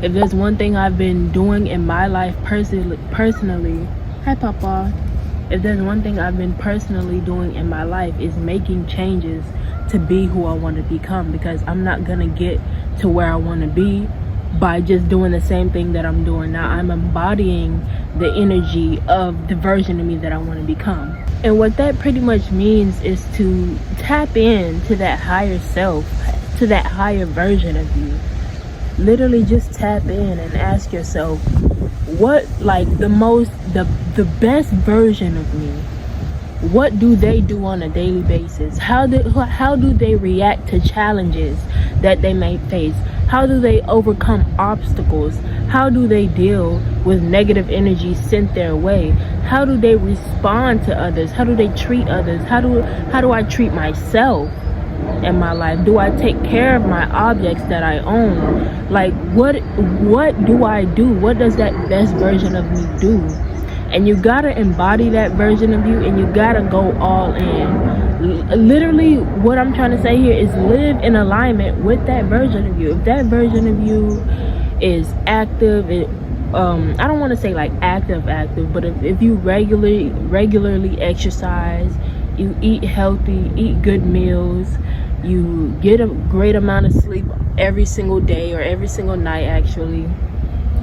If there's one thing I've been doing in my life personally, hi Papa. If there's one thing I've been personally doing in my life is making changes to be who I want to become, because I'm not gonna get to where I want to be by just doing the same thing that I'm doing now. I'm embodying the energy of the version of me that I want to become. And what that pretty much means is to tap into that higher self, to that higher version of you. Literally just tap in and ask yourself, what, like, the best version of me, what do they do on a daily basis? How do they react to challenges that they may face? How do they overcome obstacles? How do they deal with negative energy sent their way? How do they respond to others? How do they treat others? How do I treat myself in my life? Do I take care of my objects that I own? Like, what do I do? What does that best version of me do? And you gotta embody that version of you, and you gotta go all in. Literally, what I'm trying to say here is live in alignment with that version of you. If that version of you is active, I don't want to say like active, but if you regularly exercise, you eat healthy, eat good meals, you get a great amount of sleep every single day or every single night, actually,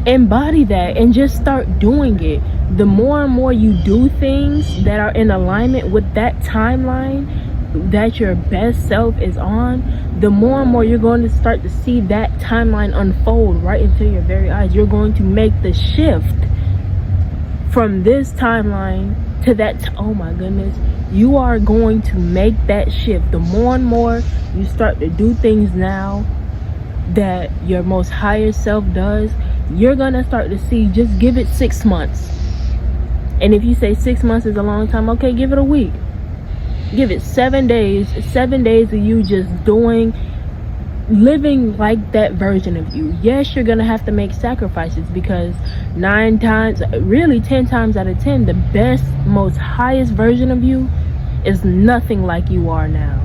embody that and just start doing it. The more and more you do things that are in alignment with that timeline that your best self is on, the more and more you're going to start to see that timeline unfold right into your very eyes. You're going to make the shift from this timeline to that. Oh my goodness, you are going to make that shift. The more and more you start to do things now that your most higher self does, you're gonna start to see. Just give it 6 months. And if you say 6 months is a long time, okay, give it a week. Give it 7 days. 7 days of you just living like that version of you. Yes, you're gonna have to make sacrifices, because 10 times out of 10, the best, most highest version of you is nothing like you are now.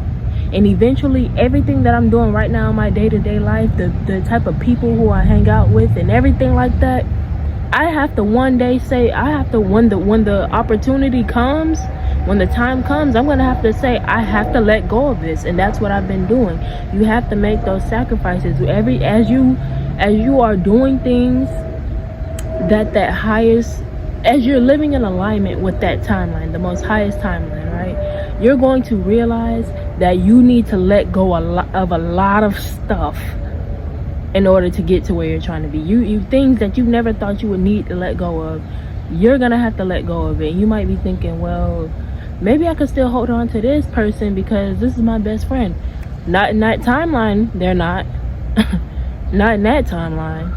And eventually, everything that I'm doing right now in my day-to-day life, the type of people who I hang out with and everything like that, I have to one day say, when the opportunity comes, when the time comes, I'm going to have to say, I have to let go of this. And that's what I've been doing. You have to make those sacrifices. As you are doing things that highest, as you're living in alignment with that timeline, the most highest timeline, right? You're going to realize that you need to let go of a lot of stuff in order to get to where you're trying to be. You things that you never thought you would need to let go of, you're gonna have to let go of it. You might be thinking, well, maybe I could still hold on to this person because this is my best friend. Not in that timeline. They're not. Not in that timeline.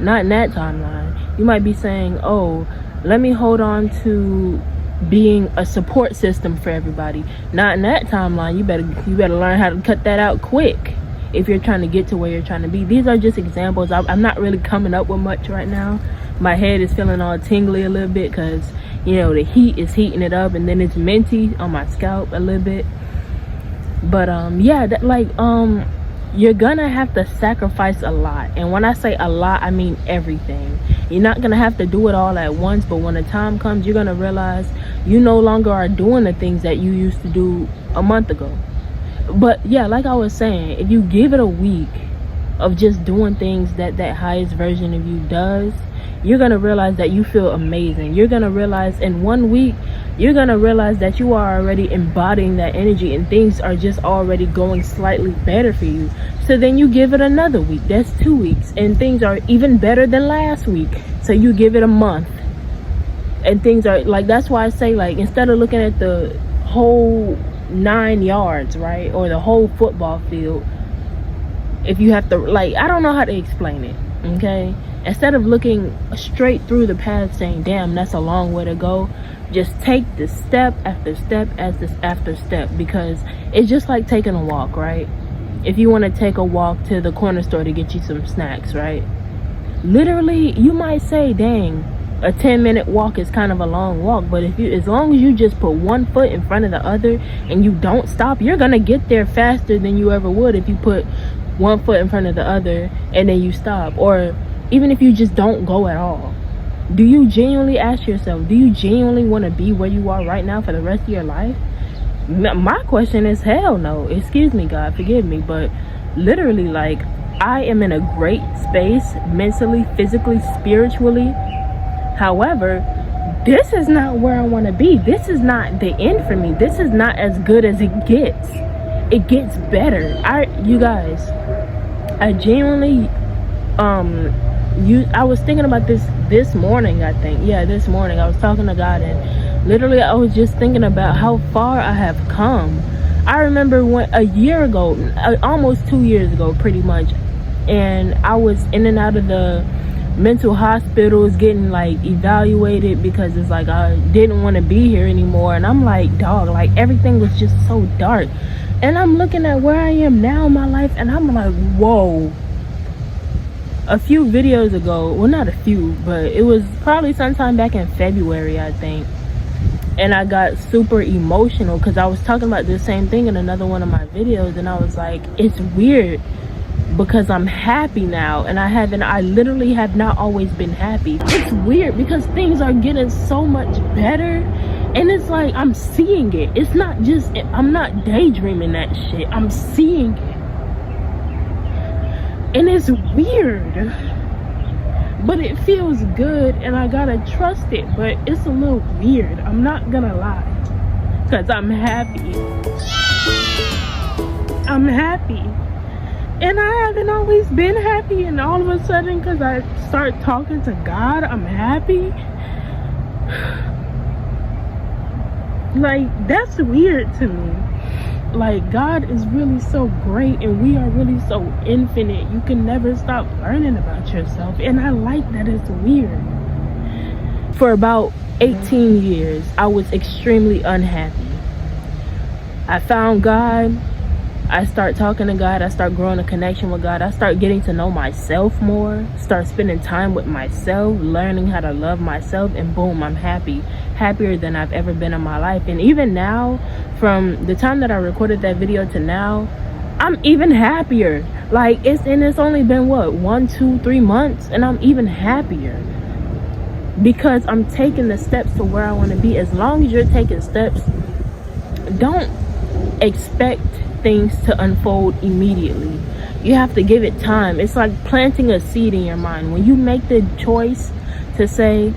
Not in that timeline. You might be saying, oh, let me hold on to being a support system for everybody. Not in that timeline. You better learn how to cut that out quick if you're trying to get to where you're trying to be. These are just examples. I'm not really coming up with much right now. My head is feeling all tingly a little bit because, you know, the heat is heating it up, and then it's minty on my scalp a little bit. But yeah, you're gonna have to sacrifice a lot. And when I say a lot, I mean everything. You're not gonna have to do it all at once, but when the time comes, you're gonna realize you no longer are doing the things that you used to do a month ago. But yeah, like I was saying, if you give it a week of just doing things that highest version of you does, you're gonna realize that you feel amazing. You're gonna realize in 1 week, you're gonna realize that you are already embodying that energy, and things are just already going slightly better for you. So then you give it another week. That's 2 weeks, and things are even better than last week. So you give it a month, and things are like, that's why I say, like, instead of looking at the whole 9 yards, right, or the whole football field, if you have to, like, I don't know how to explain it, okay? Instead of looking straight through the path saying, damn, that's a long way to go, just take the step after step after step, because it's just like taking a walk, right? If you want to take a walk to the corner store to get you some snacks, right? Literally, you might say, dang, a 10-minute walk is kind of a long walk, but as long as you just put one foot in front of the other and you don't stop, you're gonna get there faster than you ever would if you put one foot in front of the other and then you stop? Or even if you just don't go at all, do you genuinely ask yourself, do you genuinely want to be where you are right now for the rest of your life? My question is hell no. Excuse me, God, forgive me, but literally, like, I am in a great space mentally, physically, spiritually. However, this is not where I want to be. This is not the end for me. This is not as good as it gets. It gets better. You guys, I genuinely I was thinking about this morning, I think. Yeah, this morning I was talking to God, and literally I was just thinking about how far I have come. I remember when a year ago, almost 2 years ago pretty much, and I was in and out of the mental hospitals getting like evaluated because it's like I didn't want to be here anymore. And I'm like, dog, like everything was just so dark. And I'm looking at where I am now in my life, and I'm like, whoa. A few videos ago, well, not a few, but it was probably sometime back in February, I think, and I got super emotional because I was talking about the same thing in another one of my videos, and I was like, it's weird because I'm happy now, and I literally have not always been happy. It's weird because things are getting so much better, and it's like I'm seeing it. It's not just, I'm not daydreaming that shit, I'm seeing it. And it's weird, but it feels good, and I gotta trust it. But it's a little weird, I'm not gonna lie, because I'm happy. I'm happy, and I haven't always been happy, and all of a sudden, because I start talking to God, I'm happy. Like, that's weird to me. Like, God is really so great, and we are really so infinite. You can never stop learning about yourself, and I like that. It's weird. For about 18 years, I was extremely unhappy. I found God. I start talking to God. I start growing a connection with God. I start getting to know myself more, start spending time with myself, learning how to love myself, and boom, I'm happy. Happier than I've ever been in my life. And even now, from the time that I recorded that video to now, I'm even happier. Like, it's only been what, 1, 2, 3 months, and I'm even happier because I'm taking the steps to where I want to be. As long as you're taking steps, don't expect things to unfold immediately. You have to give it time. It's like planting a seed in your mind. When you make the choice to say,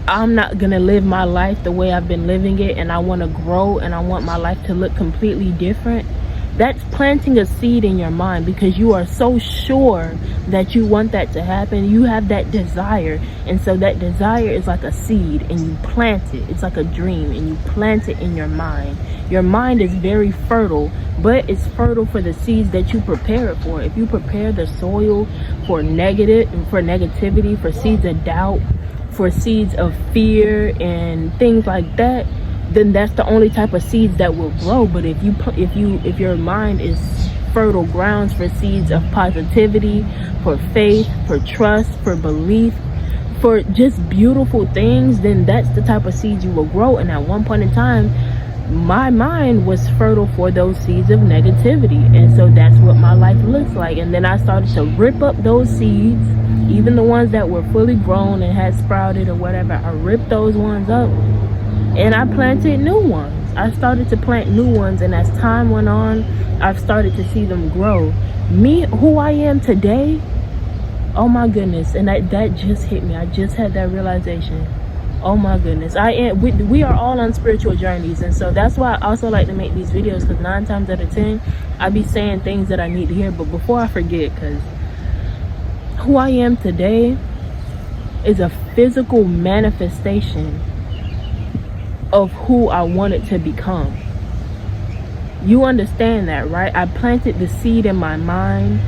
I'm not gonna live my life the way I've been living it, and I want to grow, and I want my life to look completely different, that's planting a seed in your mind, because you are so sure that you want that to happen. You have that desire, and so that desire is like a seed, and you plant it. It's like a dream, and you plant it in your mind. Your mind is very fertile, but it's fertile for the seeds that you prepare it for. If you prepare the soil for negativity, for seeds of doubt, for seeds of fear and things like that, then that's the only type of seeds that will grow. But if your mind is fertile grounds for seeds of positivity, for faith, for trust, for belief, for just beautiful things, then that's the type of seeds you will grow. And at one point in time, my mind was fertile for those seeds of negativity, and so that's what my life looks like. And then I started to rip up those seeds, even the ones that were fully grown and had sprouted or whatever. I ripped those ones up, and I planted new ones. I started to plant new ones, and as time went on, I've started to see them grow. Me, who I am today, oh my goodness. And that just hit me. I just had that realization. Oh my goodness. We are all on spiritual journeys, and so that's why I also like to make these videos, because 9 times out of 10 I be saying things that I need to hear. But before I forget, because who I am today is a physical manifestation of who I wanted to become. You understand that, right? I planted the seed in my mind.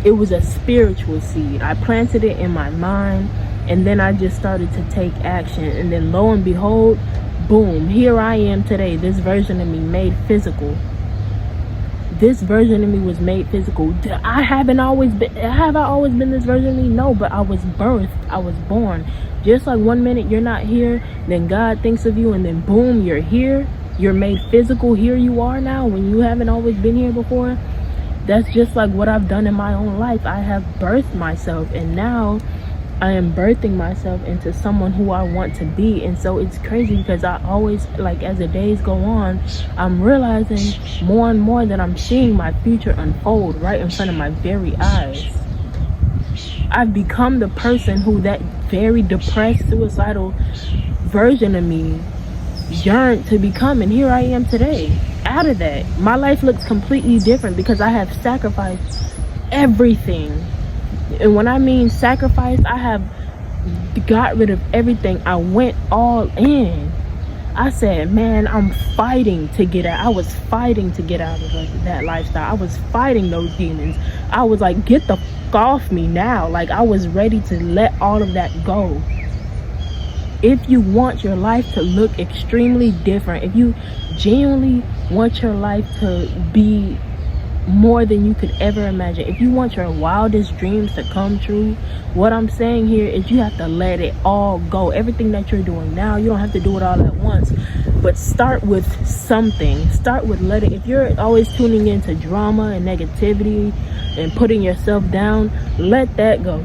It was a spiritual seed. I planted it in my mind, and then I just started to take action, and then lo and behold, boom, here I am today. This version of me made physical. This version of me was made physical. Have I always been this version of me? No, but I was birthed. I was born. Just like 1 minute you're not here, then God thinks of you, and then boom, you're here. You're made physical. Here you are now, when you haven't always been here before. That's just like what I've done in my own life. I have birthed myself, and now I am birthing myself into someone who I want to be. And so it's crazy because I always, like, as the days go on, I'm realizing more and more that I'm seeing my future unfold right in front of my very eyes. I've become the person who that very depressed, suicidal version of me yearned to become, and here I am today. Out of that, my life looks completely different because I have sacrificed everything. And when I mean sacrifice, I have got rid of everything. I went all in. I said, man, I'm fighting to get out. I was fighting to get out of that lifestyle. I was fighting those demons. I was like, get the fuck off me now. Like, I was ready to let all of that go. If you want your life to look extremely different, if you genuinely want your life to be more than you could ever imagine, if you want your wildest dreams to come true, what I'm saying here is you have to let it all go. Everything that you're doing now, you don't have to do it all at once, but start with something. Start with letting, if you're always tuning into drama and negativity and putting yourself down, let that go.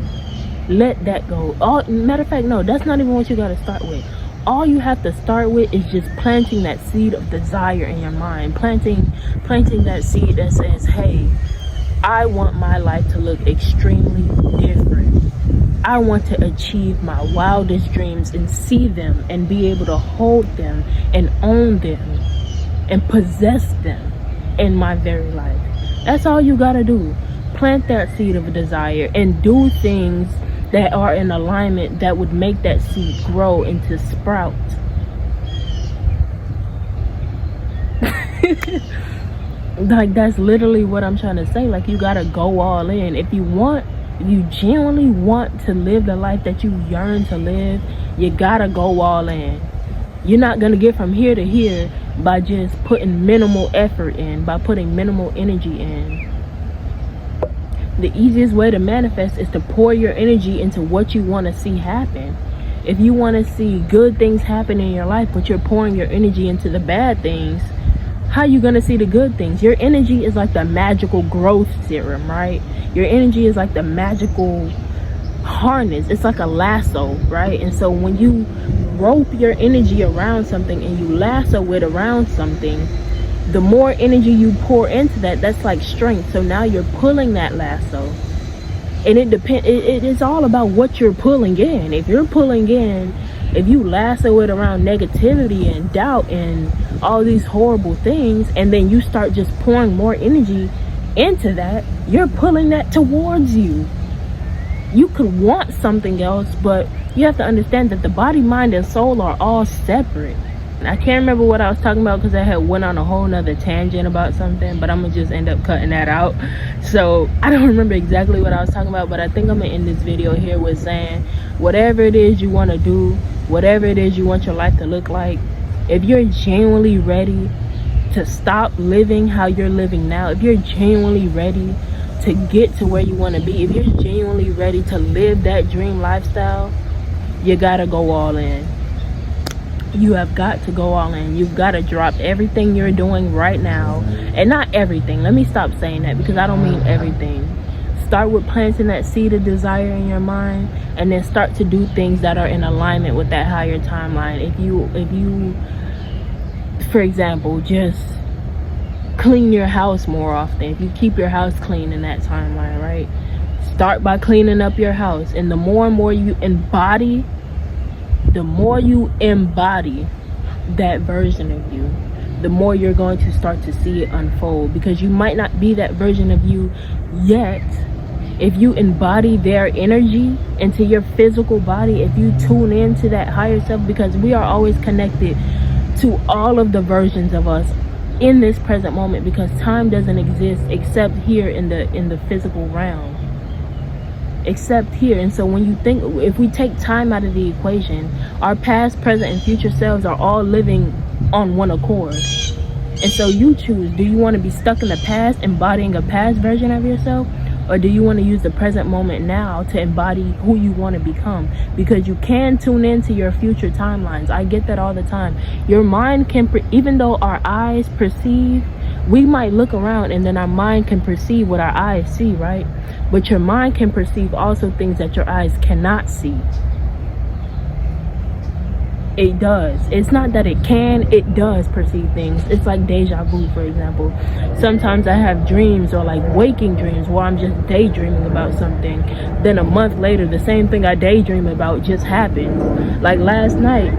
Let that go. Matter of fact, no, that's not even what you got to start with. All you have to start with is just planting that seed of desire in your mind. Planting that seed that says, hey, I want my life to look extremely different. I want to achieve my wildest dreams and see them and be able to hold them and own them and possess them in my very life. That's all you got to do. Plant that seed of desire and do things that are in alignment that would make that seed grow into sprout. Like, that's literally what I'm trying to say. Like, you gotta go all in. If you genuinely want to live the life that you yearn to live, you gotta go all in. You're not gonna get from here to here by just putting minimal effort in, by putting minimal energy in. The easiest way to manifest is to pour your energy into what you want to see happen. If you want to see good things happen in your life, but you're pouring your energy into the bad things, how are you going to see the good things? Your energy is like the magical growth serum, right? Your energy is like the magical harness. It's like a lasso, right? And so when you rope your energy around something and you lasso it around something, the more energy you pour into that, that's like strength. So now you're pulling that lasso, and it is all about what you're pulling in. If you lasso it around negativity and doubt and all these horrible things, and then you start just pouring more energy into that, you're pulling that towards you. You could want something else, but you have to understand that the body, mind, and soul are all separate. I can't remember what I was talking about because I had went on a whole nother tangent about something, but I'm gonna just end up cutting that out. So I don't remember exactly what I was talking about, but I think I'm gonna end this video here with saying, whatever it is you want to do, whatever it is you want your life to look like, if you're genuinely ready to stop living how you're living now, if you're genuinely ready to get to where you want to be, if you're genuinely ready to live that dream lifestyle, you gotta go all in. You have got to go all in. You've got to drop everything you're doing right now. And not everything. Let me stop saying that, because I don't mean everything. Start with planting that seed of desire in your mind, and then start to do things that are in alignment with that higher timeline. If you for example, just clean your house more often. If you keep your house clean in that timeline, right? Start by cleaning up your house. And the more and more you embody that version of you, the more you're going to start to see it unfold, because you might not be that version of you yet. If you embody their energy into your physical body, if you tune into that higher self, because we are always connected to all of the versions of us in this present moment, because time doesn't exist except here in the physical realm, except here. And so when you think, if we take time out of the equation, our past, present, and future selves are all living on one accord. And so you choose, do you want to be stuck in the past, embodying a past version of yourself, or do you want to use the present moment now to embody who you want to become? Because you can tune into your future timelines. I get that all the time. Your mind can, even though our eyes perceive we might look around and then our mind can perceive what our eyes see, right? But your mind can perceive also things that your eyes cannot see. It does. It's not that it can, it does perceive things. It's like deja vu, for example. Sometimes I have dreams, or like waking dreams, where I'm just daydreaming about something. Then a month later, the same thing I daydream about just happens. Like last night,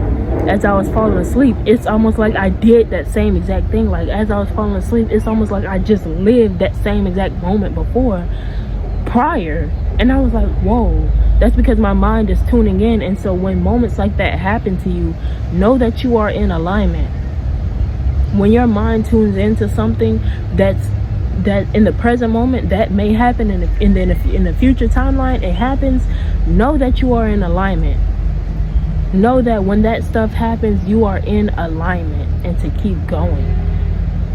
as I was falling asleep, it's almost like I did that same exact thing. Like as I was falling asleep, it's almost like I just lived that same exact moment before, prior. And I was like, whoa, that's because my mind is tuning in. And so when moments like that happen to you, know that you are in alignment. When your mind tunes into something that in the present moment that may happen in the future timeline, it happens, know that you are in alignment. Know that when that stuff happens, you are in alignment, and to keep going.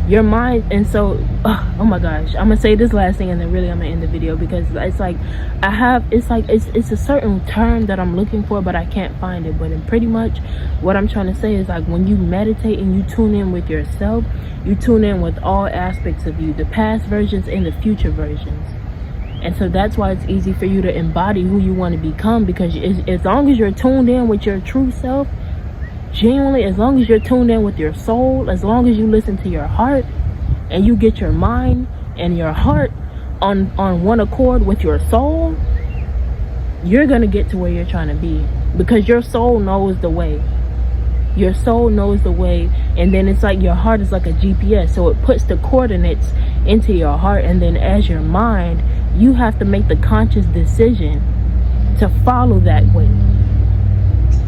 Your mind, and so, oh my gosh, I'm gonna say this last thing and then really I'm gonna end the video, because it's like it's a certain term that I'm looking for, but I can't find it. But in pretty much what I'm trying to say is, like, when you meditate and you tune in with yourself, you tune in with all aspects of you, the past versions and the future versions. And so that's why it's easy for you to embody who you want to become, because as long as you're tuned in with your true self, genuinely, as long as you're tuned in with your soul, as long as you listen to your heart and you get your mind and your heart on one accord with your soul, you're gonna get to where you're trying to be, because your soul knows the way. Your soul knows the way, and then it's like your heart is like a GPS, so it puts the coordinates into your heart, and then as your mind, you have to make the conscious decision to follow that way.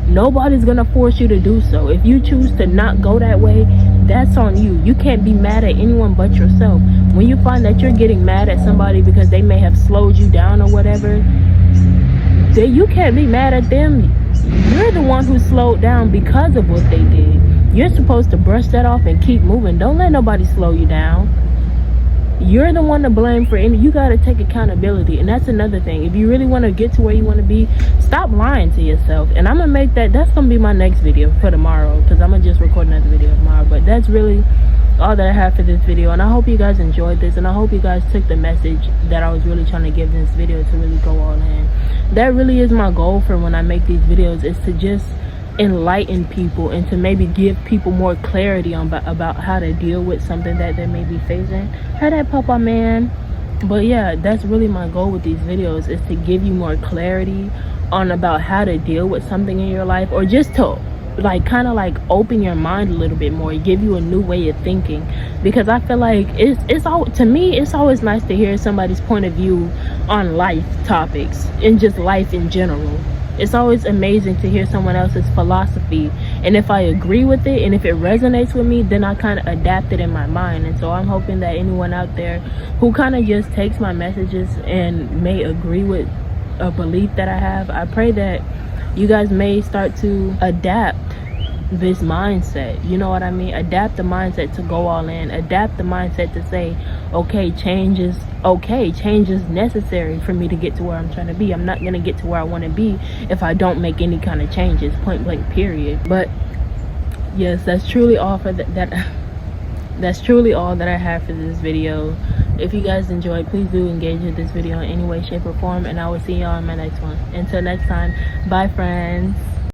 Nobody's gonna force you to do so. If you choose to not go that way, that's on you. You can't be mad at anyone but yourself. When you find that you're getting mad at somebody because they may have slowed you down or whatever, you can't be mad at them. You're the one who slowed down because of what they did. You're supposed to brush that off and keep moving. Don't let nobody slow you down. You're the one to blame for any. You got to take accountability. And that's another thing. If you really want to get to where you want to be, stop lying to yourself. And I'm going to make that's going to be my next video for tomorrow, because I'm going to just record another video tomorrow. But that's really all that I have for this video. And I hope you guys enjoyed this, and I hope you guys took the message that I was really trying to give in this video to really go all in. That really is my goal for when I make these videos, is to just enlighten people and to maybe give people more clarity on about how to deal with something that they may be facing. Hey, that papa man. But yeah, that's really my goal with these videos, is to give you more clarity on about how to deal with something in your life, or just to like kind of like open your mind a little bit more, give you a new way of thinking. Because I feel like it's all, to me, it's always nice to hear somebody's point of view on life topics and just life in general. It's always amazing to hear someone else's philosophy, and if I agree with it and if it resonates with me, then I kind of adapt it in my mind. And so I'm hoping that anyone out there who kind of just takes my messages and may agree with a belief that I have, I pray that you guys may start to adapt this mindset. You know what I mean? Adapt the mindset to go all in. Adapt the mindset to say, okay, change is okay. Change is necessary for me to get to where I'm trying to be. I'm not going to get to where I want to be if I don't make any kind of changes, point blank period. But yes, that's truly all for that's truly all that I have for this video. If you guys enjoyed, please do engage with this video in any way, shape, or form, and I will see y'all in my next one. Until next time, bye friends.